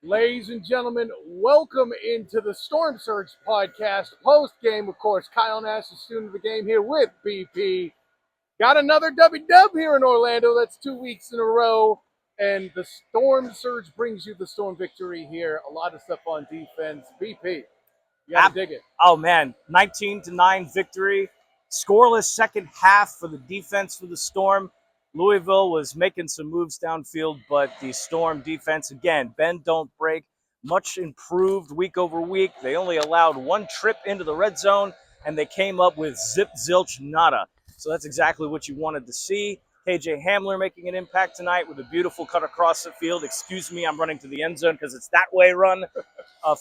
Ladies and gentlemen, welcome into the Storm Surge podcast. Post game, of course, Kyle Nash, the student of the game, here with BP. Got another W-dub here in Orlando. That's 2 weeks in a row. And the Storm Surge brings you the Storm victory here. A lot of stuff on defense. BP, you got to dig it. Oh man, 19-9 victory. Scoreless second half for the defense for the Storm. Louisville was making some moves downfield, but the Storm defense, again, bend, don't break, much improved week over week. They only allowed one trip into the red zone, and they came up with zip, zilch, nada. So that's exactly what you wanted to see. KJ Hamler making an impact tonight with a beautiful cut across the field. Excuse me, I'm running to the end zone because it's that way run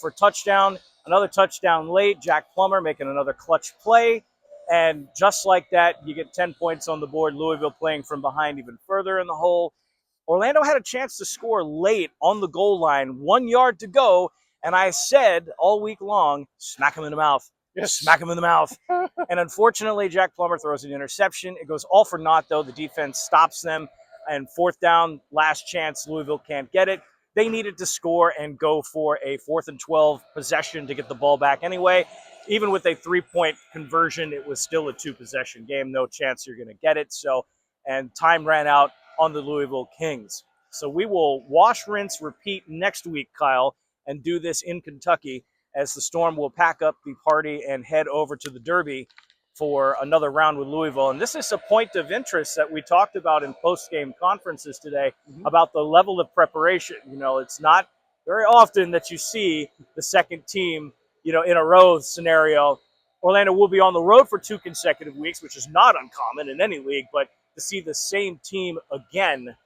for touchdown. Another touchdown late. Jack Plummer making another clutch play. And just like that, you get 10 points on the board. Louisville playing from behind even further in the hole. Orlando had a chance to score late on the goal line, 1 yard to go. And I said all week long, smack him in the mouth. Yes. Smack him in the mouth. And unfortunately, Jack Plummer throws an interception. It goes all for naught, though. The defense stops them. And fourth down, last chance, Louisville can't get it. They needed to score and go for a 4th and 12 possession to get the ball back anyway. Even with a 3-point conversion, it was still a 2-possession game. No chance you're going to get it. So, and time ran out on the Louisville Kings. So we will wash, rinse, repeat next week, Kyle, and do this in Kentucky as the Storm will pack up the party and head over to the Derby for another round with Louisville. And this is a point of interest that we talked about in post-game conferences today about the level of preparation. You know, it's not very often that you see the second team, you know, in a row scenario. Orlando will be on the road for 2 consecutive weeks, which is not uncommon in any league, but to see the same team again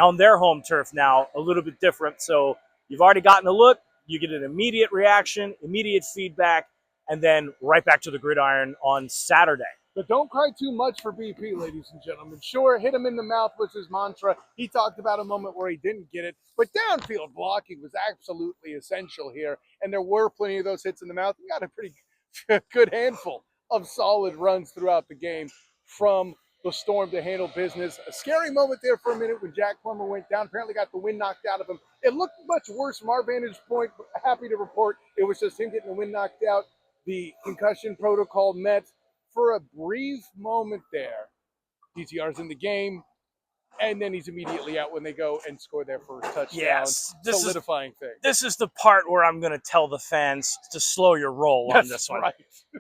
on their home turf now, a little bit different. So you've already gotten a look. You get an immediate reaction, immediate feedback, and then right back to the gridiron on Saturday. But don't cry too much for BP, ladies and gentlemen. Sure, hit him in the mouth was his mantra. He talked about a moment where he didn't get it, but downfield blocking was absolutely essential here. And there were plenty of those hits in the mouth. He got a pretty good handful of solid runs throughout the game from the Storm to handle business. A scary moment there for a minute when Jack Plummer went down. Apparently got the wind knocked out of him. It looked much worse from our vantage point. Happy to report it was just him getting the wind knocked out. The concussion protocol met for a brief moment there. DTR's in the game, and then he's immediately out when they go and score their first touchdown. Yes, solidifying thing. This is the part where I'm going to tell the fans to slow your roll on this one. Right.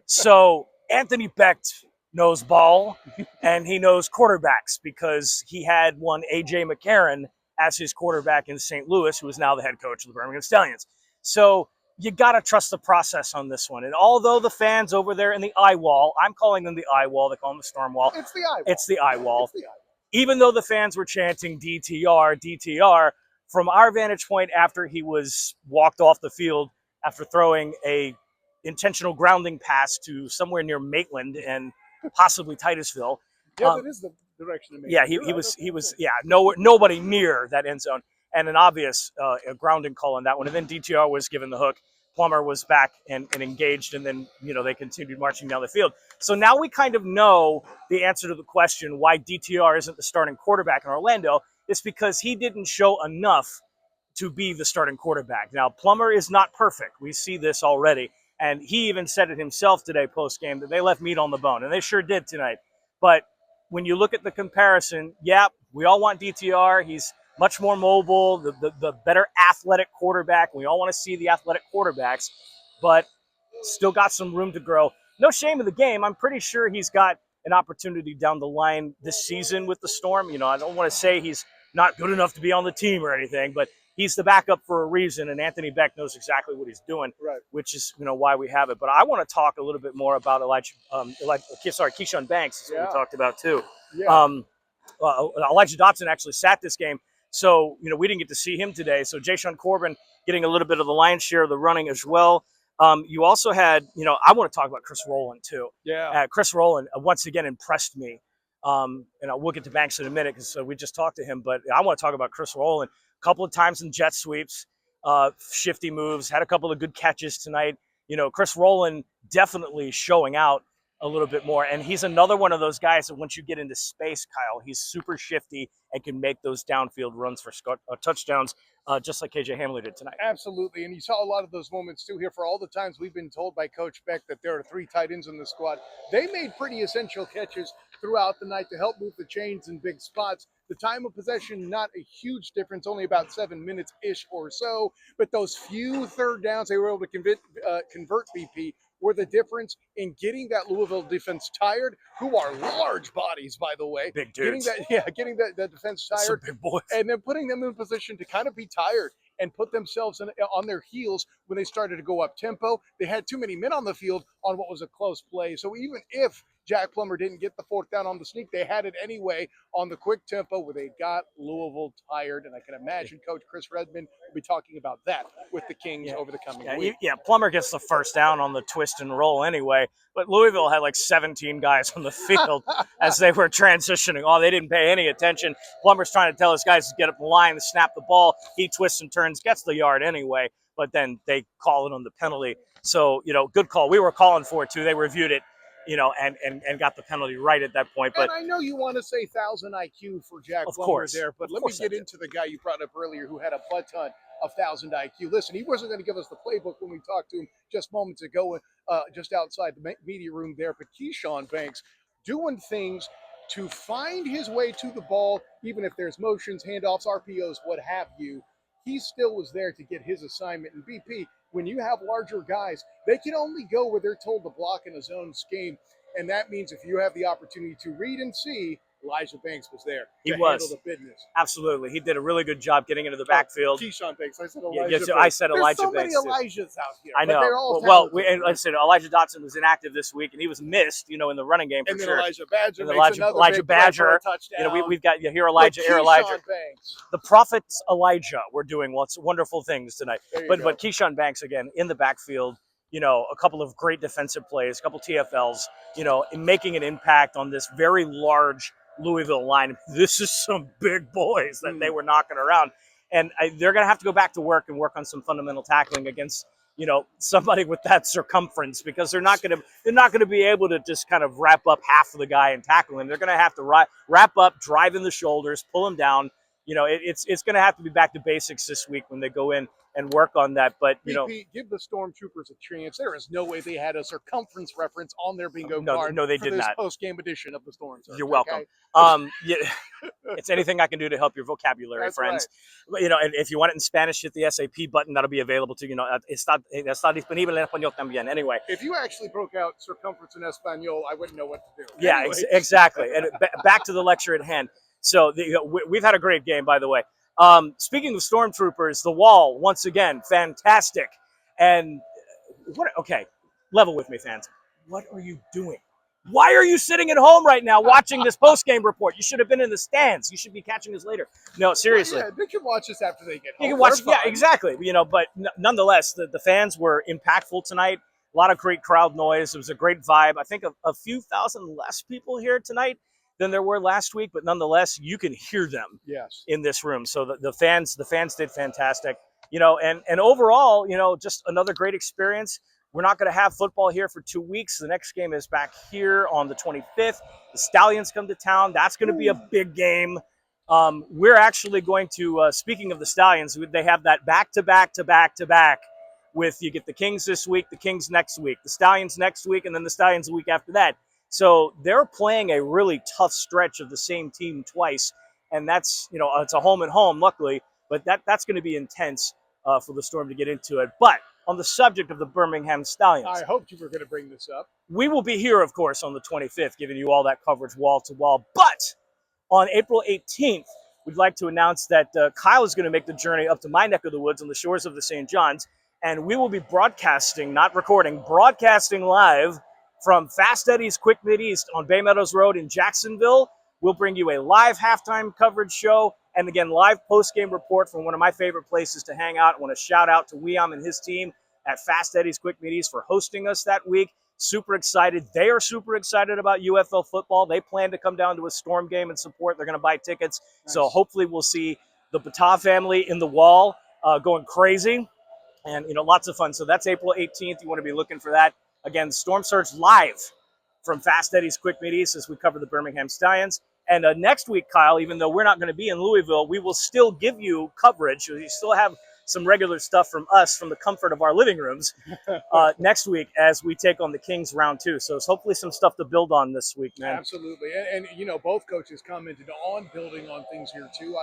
So Anthony Becht knows ball, and he knows quarterbacks because he had one A.J. McCarron as his quarterback in St. Louis, who is now the head coach of the Birmingham Stallions. So you got to trust the process on this one. And although the fans over there in the eye wall, I'm calling them the eye wall, they call them the storm wall. It's the eye wall. It's the eye wall. It's the eye wall. Even though the fans were chanting DTR, DTR, from our vantage point after he was walked off the field after throwing a intentional grounding pass to somewhere near Maitland and possibly Titusville. Yeah, that is the direction of Maitland. Yeah, he was nobody near that end zone. And an obvious grounding call on that one. And then DTR was given the hook. Plummer was back and engaged, and then, you know, they continued marching down the field. So now we kind of know the answer to the question why DTR isn't the starting quarterback in Orlando. It's because he didn't show enough to be the starting quarterback. Now, Plummer is not perfect. We see this already. And he even said it himself today post-game that they left meat on the bone, and they sure did tonight. But when you look at the comparison, yeah, we all want DTR. He's much more mobile, the better athletic quarterback. We all want to see the athletic quarterbacks, but still got some room to grow. No shame in the game. I'm pretty sure he's got an opportunity down the line this season with the Storm. You know, I don't want to say he's not good enough to be on the team or anything, but he's the backup for a reason, and Anthony Becht knows exactly what he's doing, right, which is, you know, why we have it. But I want to talk a little bit more about Keyshawn Banks, is what we talked about too. Yeah. Elijah Dotson actually sat this game. So, you know, we didn't get to see him today. So Jayshon Corbin getting a little bit of the lion's share of the running as well. You also had, you know, I want to talk about Chris Rowland too. Yeah. Chris Rowland once again impressed me. And we'll get to Banks in a minute because we just talked to him. But I want to talk about Chris Rowland. A couple of times in jet sweeps, shifty moves, had a couple of good catches tonight. You know, Chris Rowland definitely showing out a little bit more. And he's another one of those guys that once you get into space, Kyle, he's super shifty and can make those downfield runs for touchdowns, just like KJ Hamler did tonight. Absolutely. And you saw a lot of those moments too here. For all the times we've been told by Coach Beck that there are 3 tight ends in the squad, they made pretty essential catches throughout the night to help move the chains in big spots. The time of possession, not a huge difference, only about 7 minutes-ish or so. But those few third downs they were able to convert BP were the difference in getting that Louisville defense tired, who are large bodies, by the way. Big dudes. Getting that defense tired. Some big boys. And then putting them in position to kind of be tired and put themselves on their heels when they started to go up tempo. They had too many men on the field on what was a close play. So even if Jack Plummer didn't get the 4th down on the sneak, they had it anyway on the quick tempo where they got Louisville tired. And I can imagine Coach Chris Redmond will be talking about that with the Kings over the coming week. Plummer gets the 1st down on the twist and roll anyway, but Louisville had like 17 guys on the field as they were transitioning. Oh, they didn't pay any attention. Plummer's trying to tell his guys to get up the line and snap the ball. He twists and turns, gets the yard anyway, but then they call it on the penalty. So, good call. We were calling for it too. They reviewed it, and got the penalty right at that point. But and I know you want to say 1,000 IQ for Jack Plummer there, but let me get into the guy you brought up earlier who had a butt ton of 1,000 IQ. Listen, he wasn't going to give us the playbook when we talked to him just moments ago, just outside the media room there. But Keyshawn Banks doing things to find his way to the ball, even if there's motions, handoffs, RPOs, what have you. He still was there to get his assignment. And BP, when you have larger guys, they can only go where they're told to block in a zone scheme. And that means if you have the opportunity to read and see, Elijah Banks was there to handle the business. Absolutely. He did a really good job getting into the backfield. Keyshawn Banks. I said Elijah Banks. I said Elijah There's Banks. So many Elijahs out here. I know. They're all and like I said, Elijah Dotson was inactive this week, and he was missed, in the running game for and then sure. Elijah Badger and makes Elijah Badger. We've got here Elijah. Banks. The prophets Elijah. We're doing wonderful things tonight. But Keyshawn Banks again in the backfield. A couple of great defensive plays, a couple TFLs. Making an impact on this very large Louisville line. This is some big boys that they were knocking around, and they're going to have to go back to work and work on some fundamental tackling against somebody with that circumference, because they're not going to be able to just kind of wrap up half of the guy and tackle him. They're going to have to wrap up, drive in the shoulders, pull him down. It's going to have to be back to basics this week when they go in and work on that. But BP, give the Stormtroopers a chance. There is no way they had a circumference reference on their bingo card. No, they did not. Post-game edition of the Storm. You're welcome. It's anything I can do to help your vocabulary, That's friends. Right. And if you want it in Spanish, hit the SAP button. That'll be available to está disponible en español también. Anyway, if you actually broke out circumference in Espanol, I wouldn't know what to do. Yeah, exactly. And back to the lecture at hand. So we've had a great game, by the way. Speaking of Stormtroopers, the wall, once again, fantastic. And level with me, fans. What are you doing? Why are you sitting at home right now watching this post-game report? You should have been in the stands. You should be catching this later. No, seriously. Yeah, they can watch this after they get home. You can watch, exactly. But nonetheless, the fans were impactful tonight. A lot of great crowd noise. It was a great vibe. I think a few thousand less people here tonight than there were last week, but nonetheless, you can hear them in this room. So the fans did fantastic, and overall, just another great experience. We're not going to have football here for 2 weeks. The next game is back here on the 25th. The Stallions come to town. That's going to be a big game. We're actually going to, speaking of the Stallions, they have that back-to-back with, you get the Kings this week, the Kings next week, the Stallions next week, and then the Stallions the week after that. So they're playing a really tough stretch of the same team twice, and that's, it's a home and home, luckily, but that's going to be intense for the Storm to get into it. But on the subject of the Birmingham Stallions, I hoped you were going to bring this up. We will be here, of course, on the 25th, giving you all that coverage wall to wall. But on April 18th, we'd like to announce that Kyle is going to make the journey up to my neck of the woods on the shores of the St. Johns, and we will be broadcasting, not recording, broadcasting live from Fast Eddie's Quick Mid East on Bay Meadows Road in Jacksonville. We'll bring you a live halftime coverage show and, again, live post-game report from one of my favorite places to hang out. I want to shout out to Weam and his team at Fast Eddie's Quick Mid East for hosting us that week. Super excited. They are super excited about UFL football. They plan to come down to a Storm game and support. They're going to buy tickets. Nice. So hopefully we'll see the Batah family in the wall going crazy and, lots of fun. So that's April 18th. You want to be looking for that. Again, Storm Surge live from Fast Eddie's Quick Mid East as we cover the Birmingham Stallions. And next week, Kyle, even though we're not going to be in Louisville, we will still give you coverage. You still have some regular stuff from us from the comfort of our living rooms next week as we take on the Kings round 2. So it's hopefully some stuff to build on this week, man. Absolutely. And you know, both coaches commented on building on things here, too.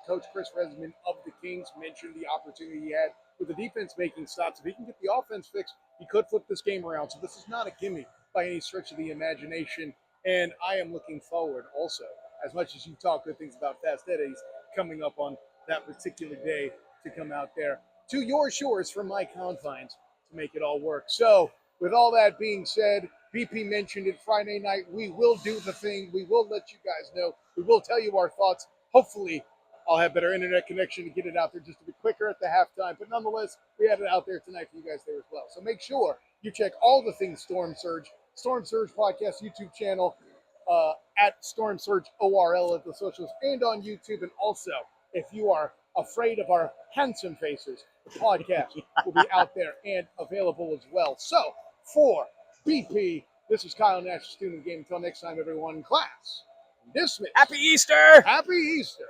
Coach Chris Resman of the Kings mentioned the opportunity he had with the defense making stops. If he can get the offense fixed, he could flip this game around. So this is not a gimme by any stretch of the imagination. And I am looking forward also, as much as you talk good things about Fast Eddie's coming up on that particular day, to come out there to your shores from my confines to make it all work. So with all that being said, BP mentioned it Friday night. We will do the thing. We will let you guys know. We will tell you our thoughts. Hopefully, I'll have better internet connection to get it out there just a bit quicker at the halftime. But nonetheless, we had it out there tonight for you guys there as well. So make sure you check all the things Storm Surge Podcast YouTube channel, at Storm Surge ORL at the socials and on YouTube. And also, if you are afraid of our handsome faces, the podcast will be out there and available as well. So for BP, this is Kyle Nash, student of the game. Until next time, everyone, class dismissed. Happy Easter! Happy Easter.